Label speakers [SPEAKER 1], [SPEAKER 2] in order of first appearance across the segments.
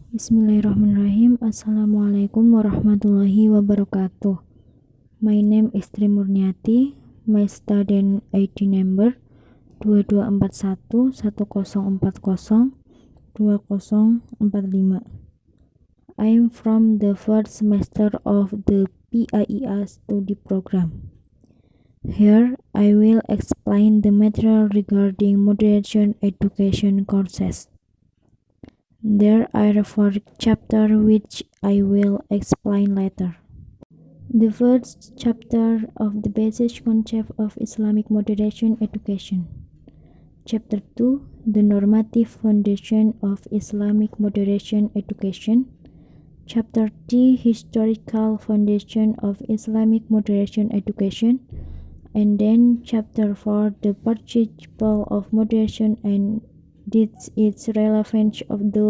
[SPEAKER 1] Bismillahirrahmanirrahim. Assalamualaikum warahmatullahi wabarakatuh. My name is MURNIATI. My student ID number 224110402045. I am from the first semester of the PIEA study program. Here I will explain the material regarding moderation education courses. There are 4 chapters which I will explain later. The first chapter of the basic concept of Islamic moderation education. Chapter 2, the normative foundation of Islamic moderation education. Chapter 3, historical foundation of Islamic moderation education. And then chapter 4, the principle of moderation and its relevance of the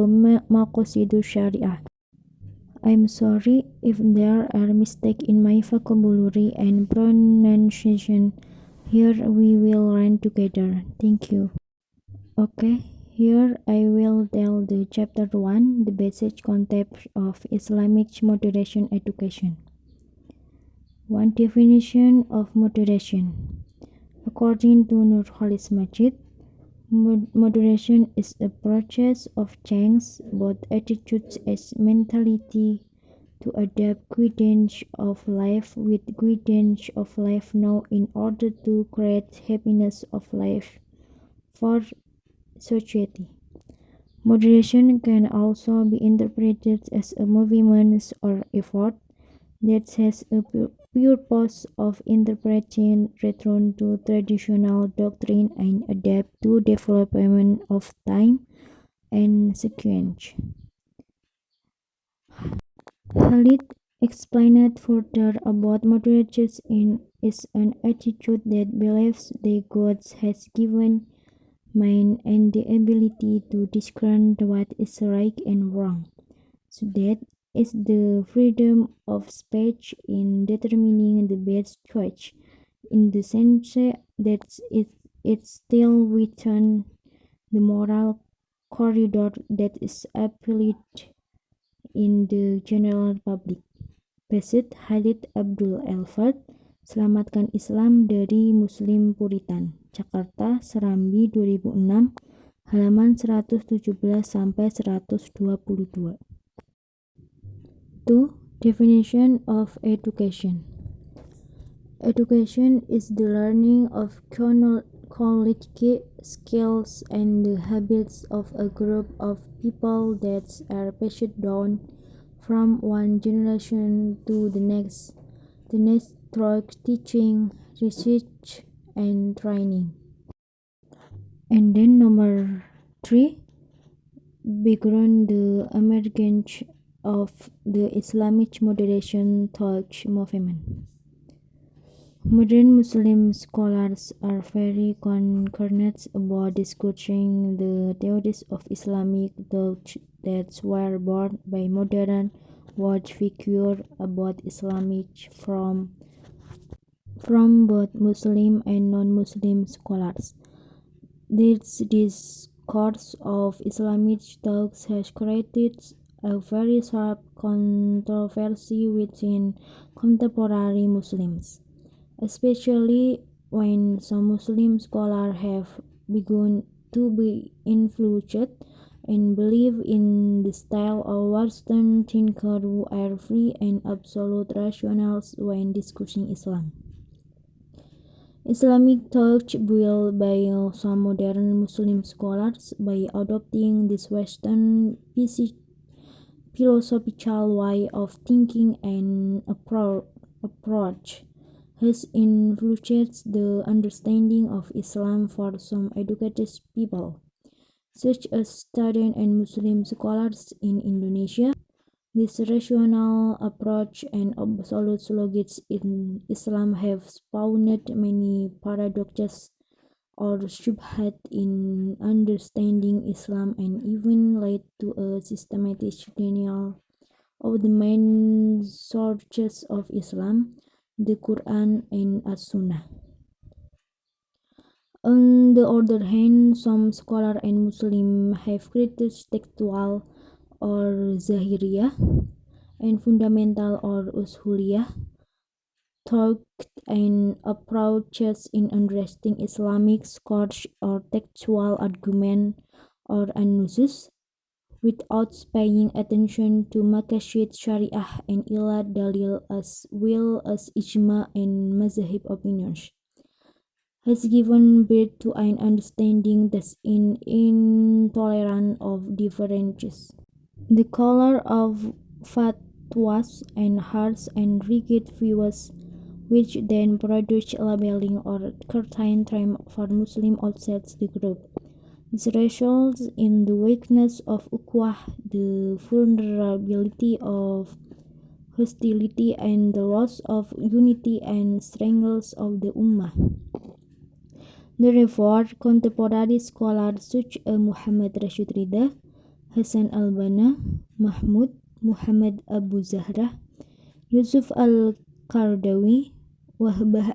[SPEAKER 1] Maqasidu Sharia. I'm sorry if there are mistakes in my vocabulary and pronunciation. Here we will learn together. Thank you. Okay, here I will tell the chapter 1, the basic concept of Islamic moderation education. One definition of moderation. According to Nur Khalis Majid, moderation is a process of change, both attitudes as mentality, to adapt quality of life with quality of life now in order to create happiness of life for society. Moderation can also be interpreted as a movement or effort that has a purpose of interpreting return to traditional doctrine and adapt to development of time and sequence. Khalid explained further about moderation is an attitude that believes that God has given man and the ability to discern what is right and wrong. So that is the freedom of speech in determining the best choice, in the sense that it's still within the moral corridor that is applied in the general public. Basit Khalid Abdul Elfad, Selamatkan Islam dari Muslim Puritan, Jakarta, Serambi 2006, halaman 117-122. 2. Definition of education. Education is the learning of knowledge, skills, and the habits of a group of people that are passed down from one generation to the next through teaching, research, and training. And then number 3, background the emergence of the Islamic moderation thought movement. Modern Muslim scholars are very concerned about discussing the theories of Islamic thought that were born by modern world figures about Islamic from both Muslim and non-Muslim scholars. This discourse of Islamic thought has created a very sharp controversy within contemporary Muslims, especially when some Muslim scholars have begun to be influenced and believe in the style of Western thinkers who are free and absolute rationals when discussing Islam. Islamic thought built by some modern Muslim scholars by adopting this Western philosophical way of thinking and approach has influenced the understanding of Islam for some educated people, such as students and Muslim scholars in Indonesia. This rational approach and absolute logic in Islam have spawned many paradoxes or shubhat in understanding Islam and even led to a systematic denial of the main sources of Islam, the Quran and As-Sunnah. On the other hand, some scholars and Muslims have criticized textual or Zahiriyah, and fundamental or Ushuliyah, thought and approaches in understanding Islamic scores or textual argument or an-nusus, without paying attention to maqasid Shariah and ila dalil as well as ijma and mazahib opinions, has given birth to an understanding that's intolerant of differences. The color of fatwas and harsh and rigid views, which then produce labeling or certain term for Muslim outside the group. This results in the weakness of ukhuwah, the vulnerability of hostility, and the loss of unity and strength of the ummah. Therefore, contemporary scholars such as Muhammad Rashid Rida, Hasan al-Banna, Mahmud, Muhammad Abu Zahra, Yusuf al-Qardawi, Wahbah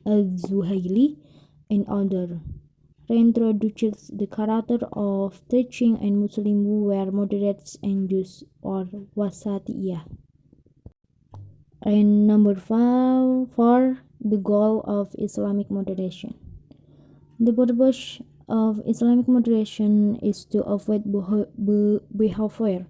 [SPEAKER 1] al-Zuhaili, and others, reintroduces the character of teaching and Muslims who were moderates and Jews or wasatiyah. And number 4, the goal of Islamic moderation. The purpose of Islamic moderation is to avoid behavior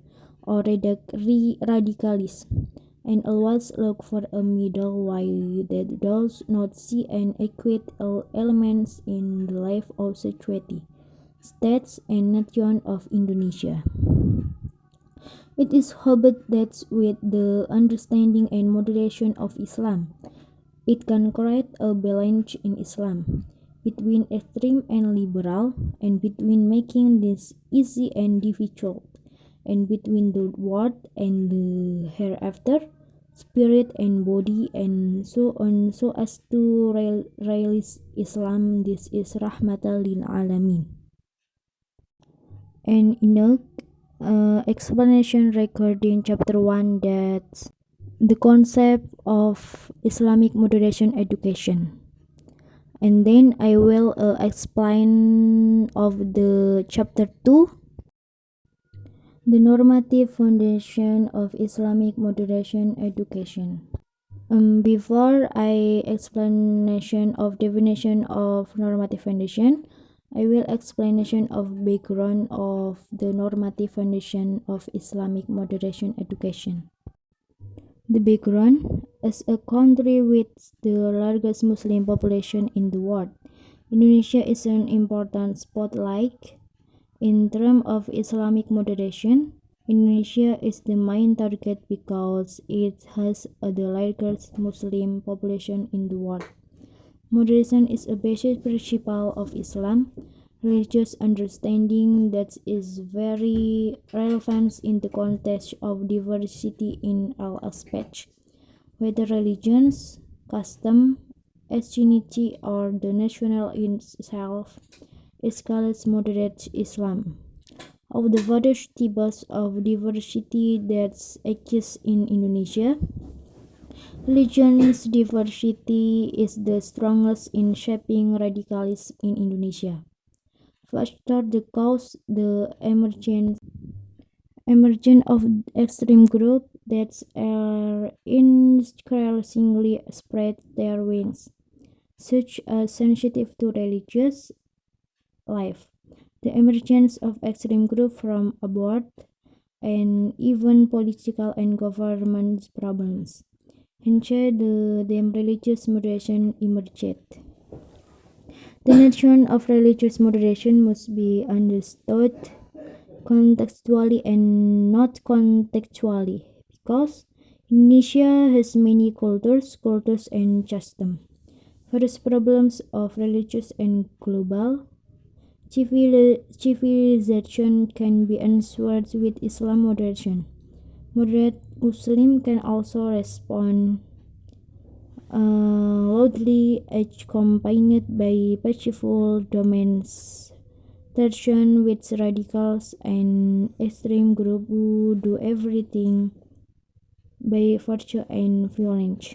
[SPEAKER 1] or radicalism, and always look for a middle way that does not see and equate all elements in the life of society, states, and nation of Indonesia. It is hoped that with the understanding and moderation of Islam, it can create a balance in Islam between extreme and liberal, and between making this easy and difficult, and between the world and the hereafter, spirit and body, and so on, so as to realize Islam. This is rahmatan lil alamin. And explanation recording chapter 1 that the concept of Islamic moderation education. And then I will explain of the chapter 2, the normative foundation of Islamic moderation education. Before I explanation of definition of normative foundation, I will explanation of background of the normative foundation of Islamic moderation education. The background: as a country with the largest Muslim population in the world, Indonesia is an important spotlight in terms of Islamic moderation. Indonesia is the main target because it has the largest Muslim population in the world. Moderation is a basic principle of Islam, religious understanding that is very relevant in the context of diversity in all aspects, whether religions, custom, ethnicity, or the national itself. It calls moderate Islam. Of the various types of diversity that exist in Indonesia, religious diversity is the strongest in shaping radicalism in Indonesia. Factor the cause the emergence of extreme groups that are increasingly spread their wings, such as sensitive to religious life, the emergence of extreme groups from abroad, and even political and government problems. Hence, the religious moderation emerged. The notion of religious moderation must be understood contextually and not contextually, because Indonesia has many cultures and customs. Various problems of religious and global civilization can be answered with Islam moderation. Moderate Muslim can also respond loudly, accompanied by peaceful demonstration, with radicals and extreme groups who do everything by virtue and violence.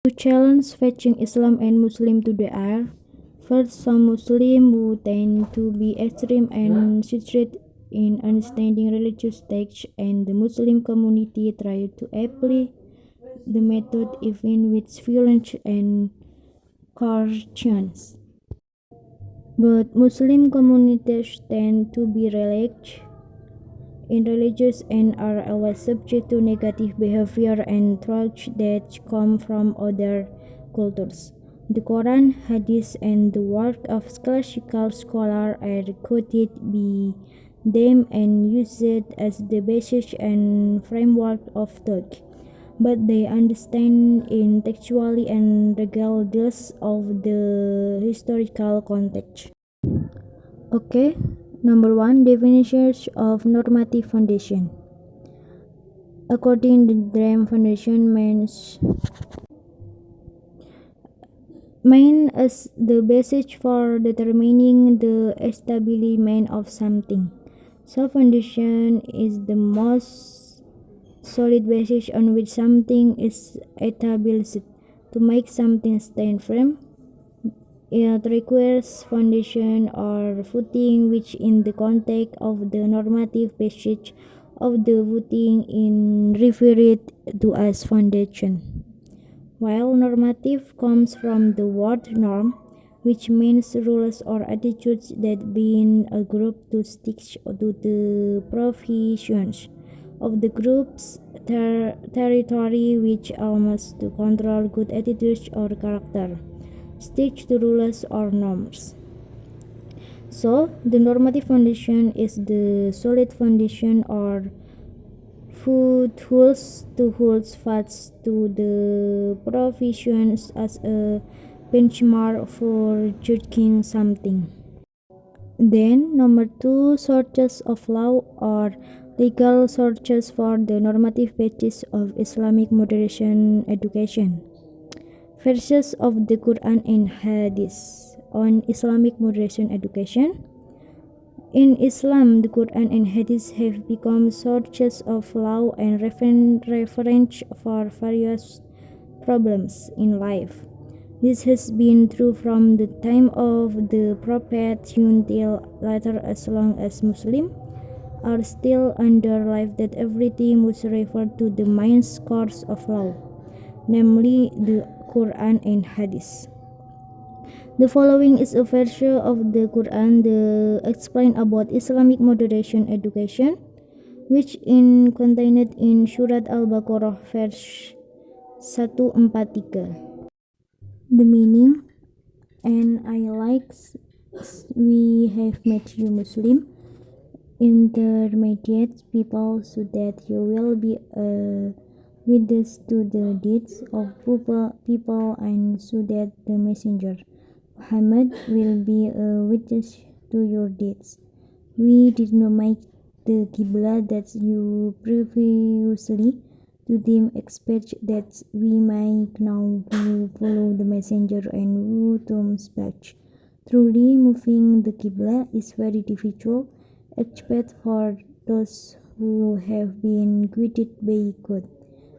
[SPEAKER 1] To challenge fetching Islam and Muslim to the air, first, some Muslims who tend to be extreme and strict in understanding religious texts, and the Muslim community tried to apply the method even with violence and coercions. But Muslim communities tend to be relaxed in religious and are always subject to negative behavior and threats that come from other cultures. The Quran, Hadith, and the work of classical scholars are quoted by them and used as the basis and framework of thought, but they understand in textually and regardless of the historical context. Okay, number one, definitions of normative foundation. According to the DRAM Foundation main as the basis for determining the establishment of something. So foundation is the most solid basis on which something is established. To make something stand firm, it requires foundation or footing, which in the context of the normative basis of the footing is referred to as foundation. While normative comes from the word norm, which means rules or attitudes that bind a group to stick to the provisions of the group's territory, which almost to control good attitudes or character, stick to rules or norms. So, the normative foundation is the solid foundation or footholds to hold fast to the provisions as a benchmark for judging something. Then, number two, sources of law or legal sources for the normative basis of Islamic moderation education. Verses of the Quran and Hadith on Islamic moderation education. In Islam, the Quran and Hadith have become sources of law and reference for various problems in life. This has been true from the time of the Prophet until later, as long as Muslims are still under life, that everything was referred to the main course of law, namely the Quran and Hadith. The following is a verse of the Quran that explain about Islamic moderation education, which is contained in Surat Al-Baqarah verse 143. The meaning, and I like we have made you Muslim intermediate people so that you will be a witness to the deeds of people and so that the messenger Muhammad will be a witness to your deeds. We did not make the Qibla that you previously to them expect that we might now follow the messenger and who comes back. Truly, moving the Qibla is very difficult, except for those who have been guided by God.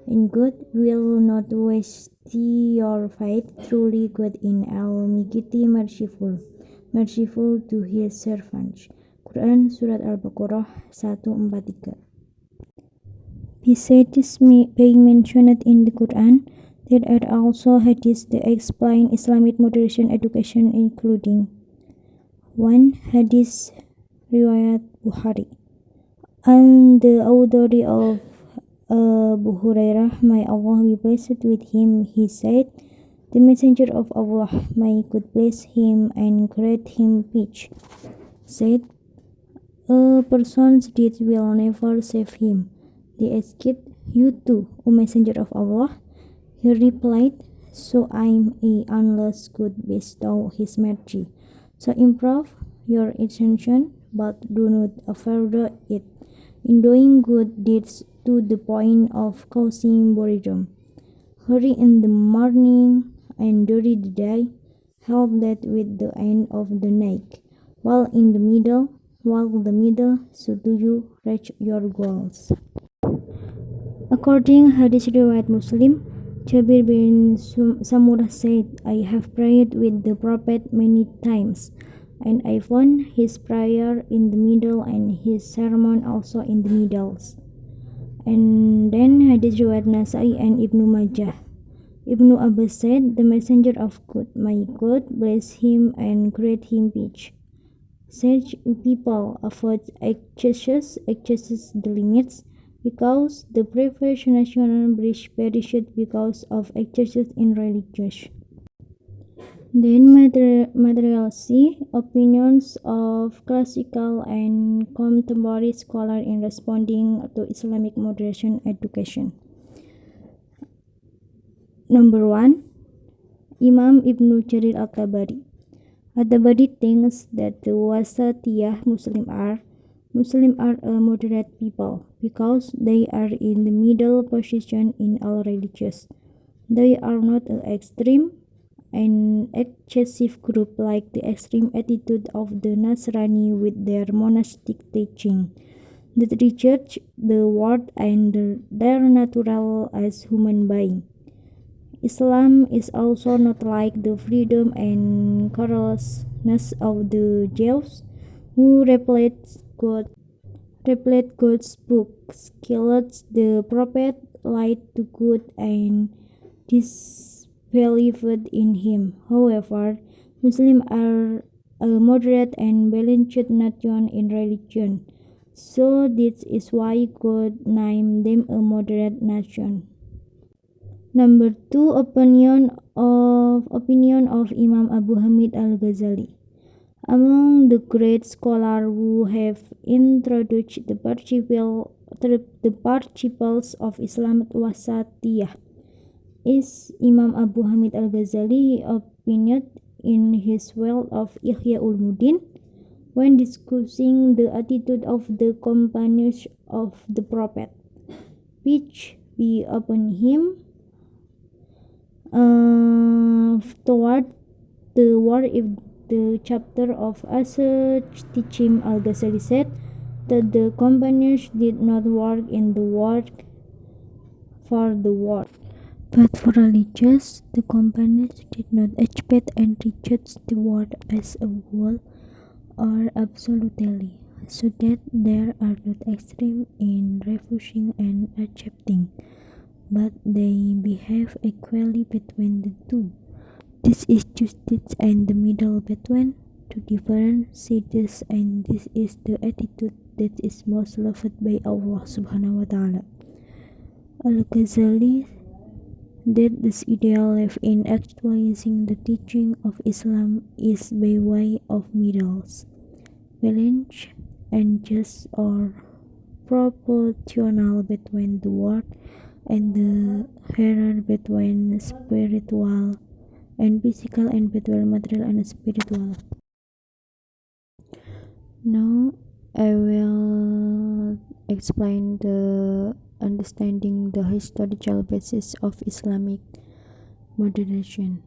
[SPEAKER 1] And God will not waste your faith. Truly, God in Almighty merciful to His servants. Quran Surat Al-Baqarah 143. Besides being mentioned in the Quran, there are also hadiths that explain Islamic moderation education, including 1. Hadith Riwayat Bukhari. And the authority of Abu Hurairah, may Allah be pleased with him, he said, the messenger of Allah, may God bless him and grant him peace, said, a person's deed will never save him. They asked, you too, O messenger of Allah? He replied, so I'm a unless God bestow his mercy. So improve your intention, but do not overdo it in doing good deeds to the point of causing boredom. Hurry in the morning and during the day, help that with the end of the night, while the middle, so do you reach your goals. According Hadith Riwayat Muslim, Jabir bin Samurah said, I have prayed with the Prophet many times. and I found his prayer in the middle and his sermon also in the middles. And then hadith riwayat Nasai and Ibnu Majah. Ibnu Abbas said, "The messenger of God, may God bless him and grant him peace, such people avoid excesses the limits, because the previous national bridge perished because of excesses in religious." Then materialistic opinions of classical and contemporary scholars in responding to Islamic moderation education. Number 1. Imam Ibn Jarir al-Tabari. At-Tabari thinks that the Wasatiyah Muslims are a moderate people because they are in the middle position in all religions. They are not an extreme and excessive group like the extreme attitude of the Nasrani with their monastic teaching that reject the world and their natural as human being. Islam is also not like the freedom and carelessness of the Jews, who replaced God's books, killed the prophet, lied to God, and disbelieved in him. However, Muslims are a moderate and balanced nation in religion, so this is why God named them a moderate nation. Number 2, opinion of Imam Abu Hamid al-Ghazali. Among the great scholars who have introduced the principles of Islamic Wasatiyah is Imam Abu Hamid al-Ghazali. He opined in his Wealth of Ihya Ulumuddin when discussing the attitude of the companions of the Prophet, peace be upon him, toward the war. In the chapter of Asad teaching, Al-Ghazali said that the companions did not work in the work for the world, but for religious. The companions did not expect and reject the world as a whole or absolutely, so that there are not extreme in refusing and accepting, but they behave equally between the two. This is justice and the middle between two different sides, and this is the attitude that is most loved by Allah subhanahu wa ta'ala. Al-Ghazali that this ideal life in actualizing the teaching of Islam is by way of middles, balance, and just or proportional between the word and the error between spiritual and physical and between material and spiritual. Now I will explain the understanding the historical basis of Islamic moderation.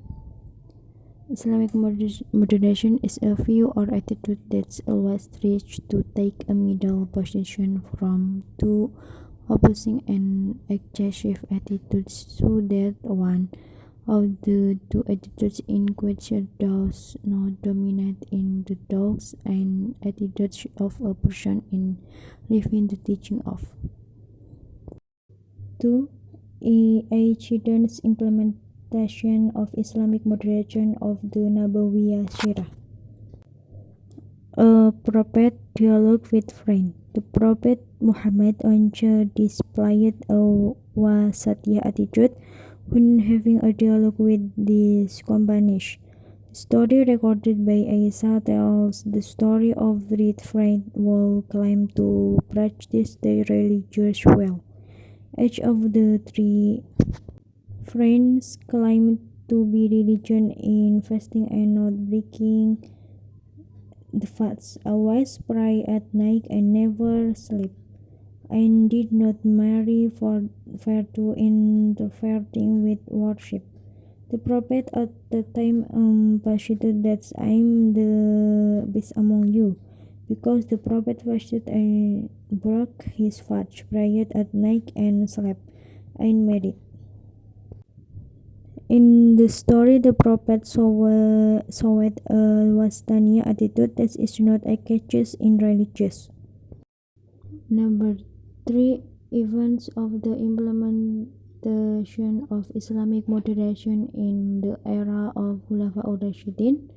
[SPEAKER 1] Islamic moderation is a view or attitude that always tries to take a middle position from two opposing and excessive attitudes, so that one of the two attitudes in question does not dominate in the thoughts and attitudes of a person in living the teaching of. 2. Accidents implementation of Islamic moderation of the Nabawiyah Sirah. A prophet dialogue with friend. The Prophet Muhammad also displayed a wasatiyah attitude when having a dialogue with these companions. The story recorded by Isa tells the story of three friends who claim to practice their religious well. Each of the three friends claimed to be religion in fasting and not breaking the fast, always pray at night and never sleep, and did not marry for to interfering with worship. The prophet at the time posited that I am the best among you, because the prophet fasted and broke his fast, prayed at night and slept, and married. In the story, the prophet showed a Wastania attitude that is not a catches in religious. Number 3. Events of the implementation of Islamic moderation in the era of Khulafa ar-Rashidin.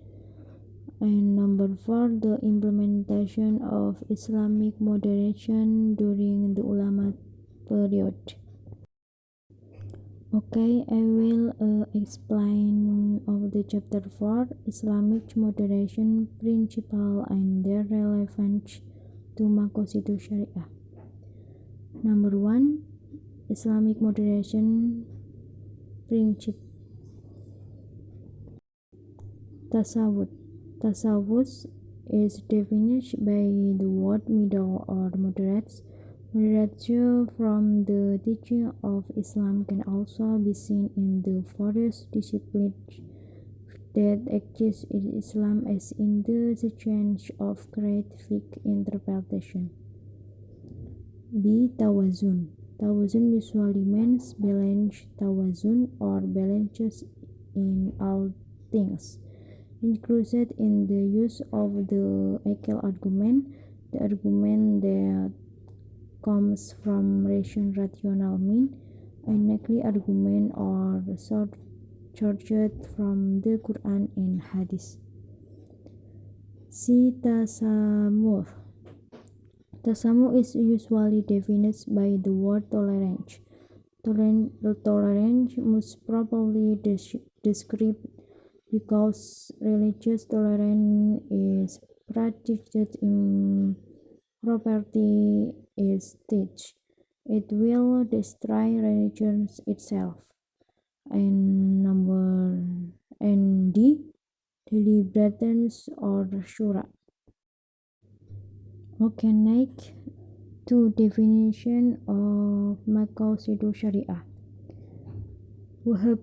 [SPEAKER 1] And number 4. The implementation of Islamic moderation during the ulama period. Okay, I will explain of the chapter 4, Islamic moderation principle and their relevance to Maqasidu Sharia. Number 1, Islamic moderation principle. Tasawwuf. Tasawwuf is defined by the word middle or moderates. Moderation from the teaching of Islam can also be seen in the various disciplines that exist in Islam, as in the science of creative interpretation. B. Tawazun. Tawazun usually means balance, tawazun, or balances in all things, included in the use of the Akil argument, the argument that comes from rational mean, a nakli argument, or charged from the Quran and Hadith. C. Tasamuh. Tasamuh is usually defined by the word tolerance. Tolerance most probably described because religious tolerance is practiced in property is teach. It will destroy religion itself. And D. Deliberations or shura. Okay, next to definition of Maqasidu Sharia. Wahab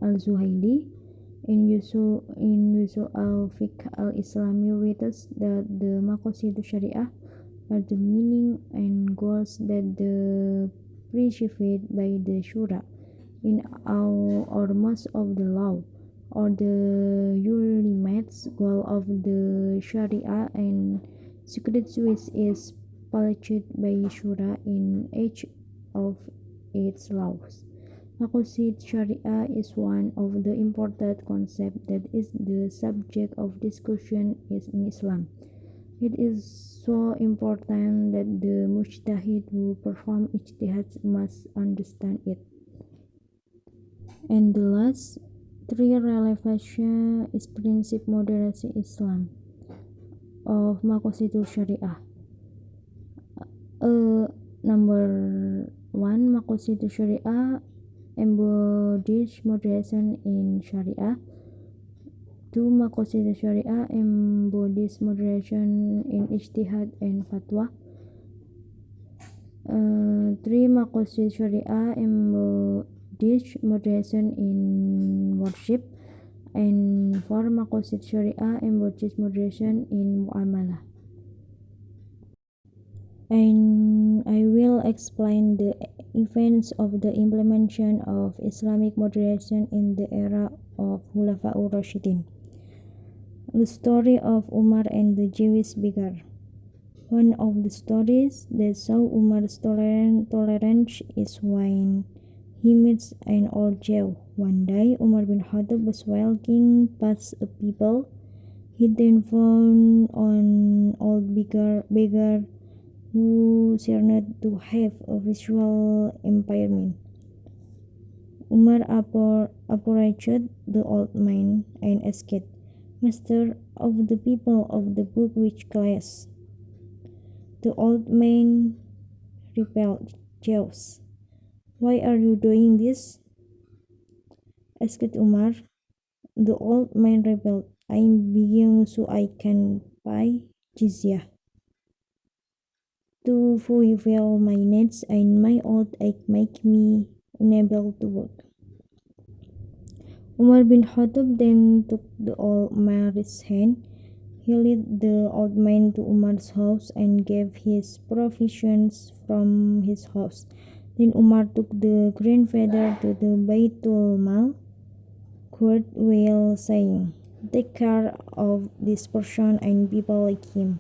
[SPEAKER 1] al-Zuhaili in Yusu al-Fiqh al-Islami writes that the Maqasidu Sharia are the meaning and goals that the prescribed by the Shura in all or most of the law, or the ultimate goal of the Sharia and secret which is published by Shura in each of its laws. Maqasid Sharia is one of the important concepts that is the subject of discussion in Islam. It is so important that the mujtahid who perform ijtihad must understand it. And the last 3 relevation is principle moderation Islam of Maqasidul Sharia. Number 1, Maqasidul Sharia embodies moderation in Sharia. 2. Maqasidul Sharia embodies moderation in ijtihad and fatwa. 3. Maqasid Sharia embodies moderation in worship. And 4. Maqasid Sharia embodies moderation in muamalah. And I will explain the events of the implementation of Islamic moderation in the era of Khulafa ar-Rashidin. The story of Umar and the Jewish beggar. One of the stories that show Umar's tolerance is when he meets an old Jew. One day, Umar bin Khattab was walking past a people. He then found an old beggar who seemed to have a visual impairment. Umar approached the old man and asked, "Master of the people of the book, which class?" The old man replied, "Jews." "Why are you doing this?" asked Umar. The old man replied, "I'm begging so I can pay jizya to fulfill my needs, and my old age make me unable to work." Umar bin Khattab then took the old man's hand. He led the old man to Umar's house and gave his provisions from his house. Then Umar took the grandfather to the Baitul Mal court while saying, "Take care of this person and people like him.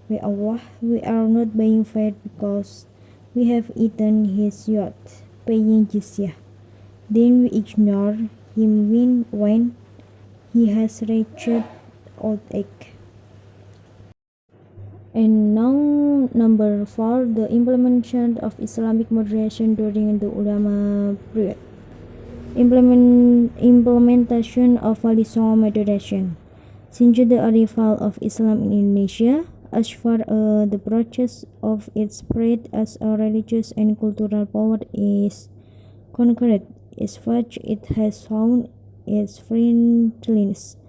[SPEAKER 1] By Allah, we are not being fair because we have eaten his yacht, paying jizya. Then we ignore him when he has reached old age." And now, number 4, the implementation of Islamic moderation during the Ulama period. Implementation of Walisong moderation. Since the arrival of Islam in Indonesia, as far as the process of its spread as a religious and cultural power is concerned, as such it has shown its friendliness.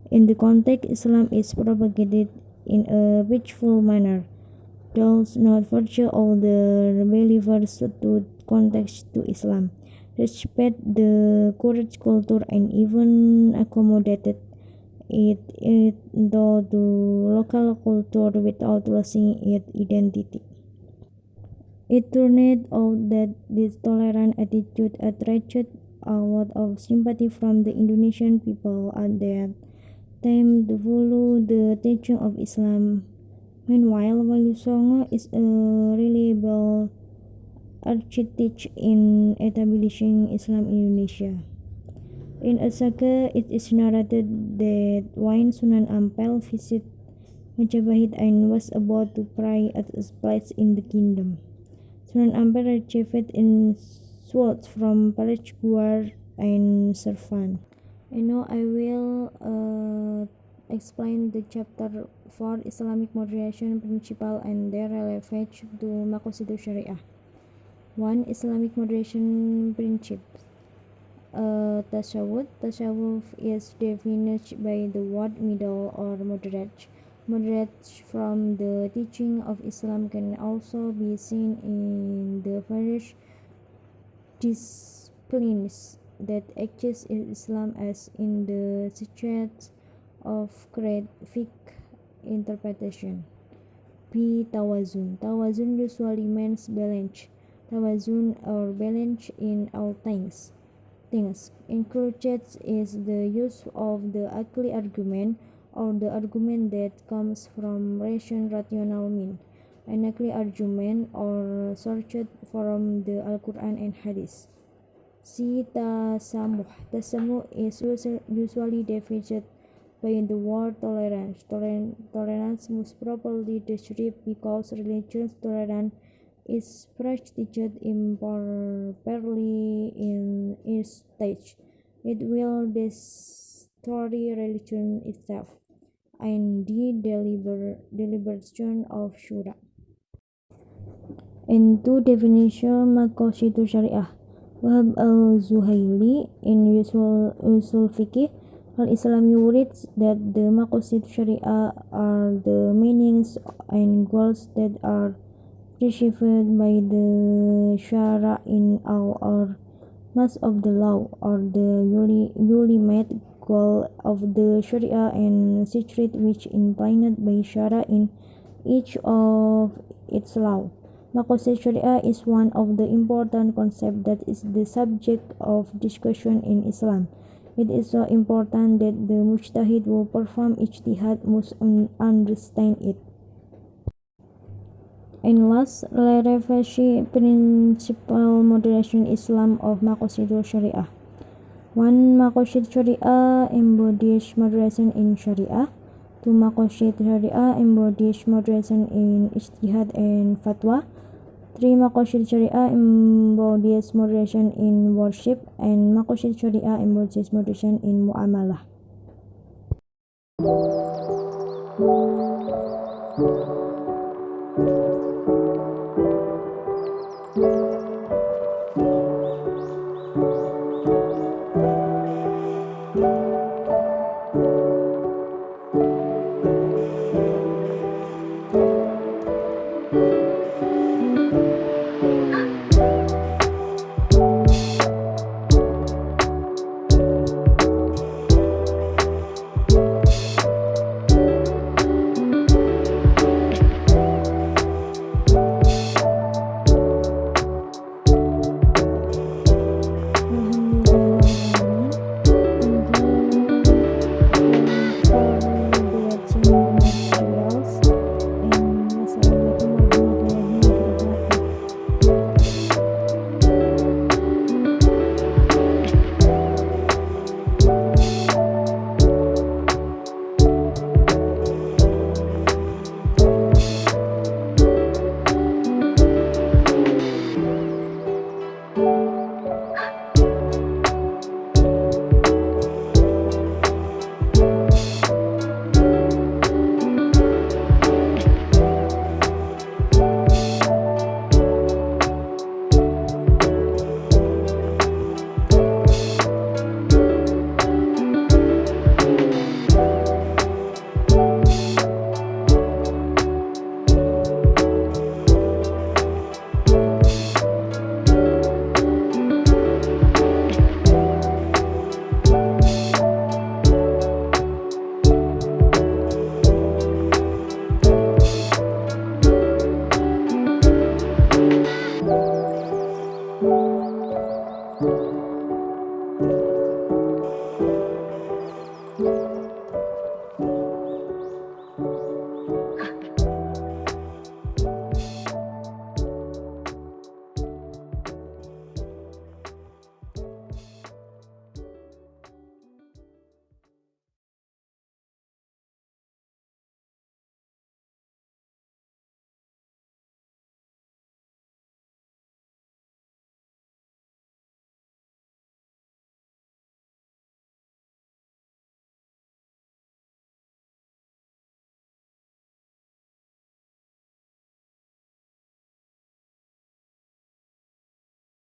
[SPEAKER 1] In the context, Islam is propagated in a peaceful manner, does not force all the believers to context to Islam, respect the current culture, and even accommodated it into the local culture without losing its identity. It turned out that this tolerant attitude attracted a lot of sympathy from the Indonesian people at that time to follow the teaching of Islam. Meanwhile, Wali Songo is a reliable architect in establishing Islam in Indonesia. In a saga, it is narrated that when Sunan Ampel visited Majapahit and was about to pray at a place in the kingdom, Sunan Ampel received insults from palace guard and servant. And now I will explain the chapter 4 Islamic moderation principle and their relevance to Maqasid Syariah. 1. Islamic moderation principles. Tasawwuf is defined by the word middle or moderate. Moderate from the teaching of Islam can also be seen in the various disciplines that exist in Islam, as in the subject of great fiqh interpretation. B. Tawazun. Tawazun usually means balance. Tawazun or balance in all things. Included is the use of the Aqli argument, or the argument that comes from rational mean. An Aqli argument or sourced from the Al-Quran and Hadith. C. Tasamuh. Tasamuh is usually defined by the word tolerance. Tolerance must properly described because religious tolerance is practiced improperly in its stage. It will destroy religion itself. And the deliberation of Shura. Into definition Maqasid Syariah. Wahab al-Zuhaili in usul fiqh al-Islami writes that the Maqasid Syariah are the meanings and goals that are prescribed by the Shara in all or most of the law, or the ultimate goal of the Sharia and secret which implied by Shara in each of its law. Maqasid Sharia is one of the important concepts that is the subject of discussion in Islam. It is so important that the mujtahid who perform ijtihad must understand it. And last, relevant principle moderation Islam of Maqasid Syariah. 1. Maqasid Syariah embodies moderation in Syariah. 2. Maqasid Syariah embodies moderation in ijtihad and fatwa. 3. Maqasid Syariah embodies moderation in worship. And Maqasid Syariah embodies moderation in muamalah.